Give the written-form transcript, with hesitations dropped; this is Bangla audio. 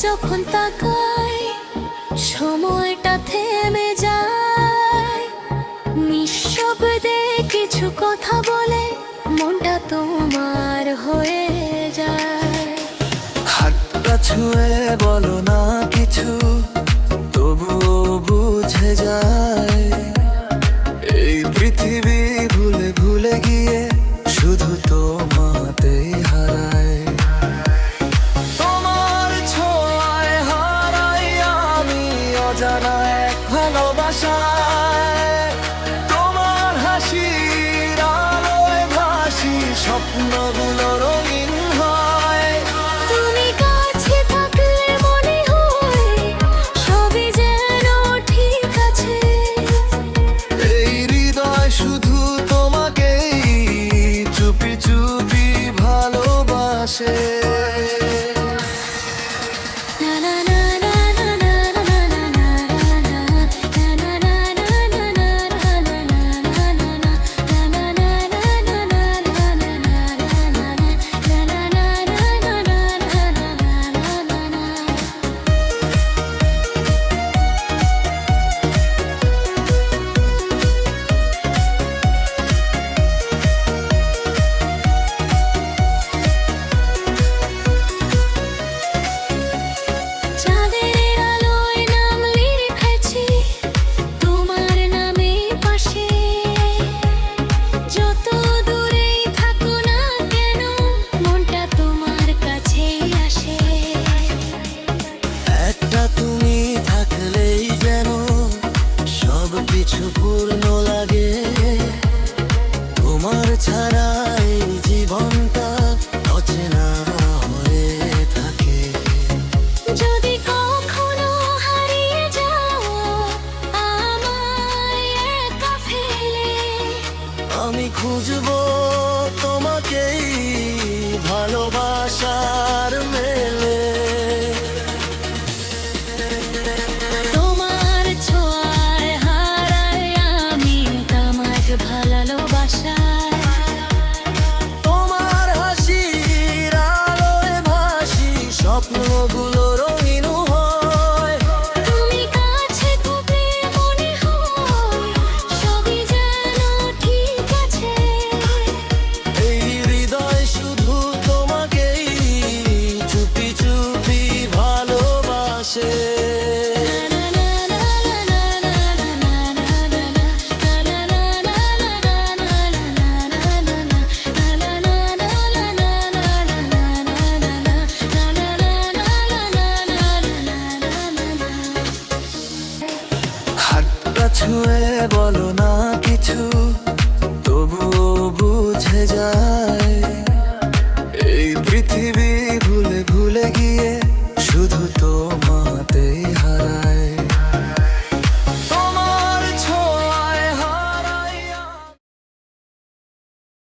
যখন তাকাই সময়টা থেমে যায়, নিঃশব্দে কিছু কথা বলে মনটা তোমার হয়ে যায়। হাতটা ছুঁয়ে বলো না কিছু, তবুও বুঝে যায় এই পৃথিবী ভুলে ভুলে গিয়ে শুধু তোমাতেই হারায়। তোমার ছোঁয়ায় হারাই আমি অজানা এক ভালোবাসায়, তোমার হাসির আলোয় ভাসি স্বপ্নগুলো রঙিন হয়। তুমি কাছে থাকলে মনে হয় সবই যেন ঠিক আছে, এই হৃদয় শুধু তোমাকেই চুপি চুপি ভালোবাসে। চাঁদের আলোয় নাম লিখেছি তোমার নামে পাশে, যত দূরেই থাকো না কেন মনটা তোমার কাছেই আসে। একটা তুমি থাকলেই যেন সব কিছু পূর্ণ লাগে, তোমার ছাড়া এই জীবনটা অচেনা হয়ে থাকে। যদি কখনো হারিয়ে যাও আমায় একা ফেলে, আমি খুঁজবো তোমাকেই ভালোবাসার মেলে। তোমার ছোঁয়ায় হারাই আমি তামাক ভালোবাসায়, তোমার হাসির আলোয় ভাসি স্বপ্নগুলো রঙিন হয়। তুমি কাছে থাকলে মনে হয় সবই যেন ঠিক আছে, এই হৃদয় শুধু তোমাকেই চুপি চুপি ভালোবাসে। হাতটা ছুঁয়ে বলো না কিছু, তবুও বুঝে যায় এই পৃথিবী ভুলে ভুলে গিয়ে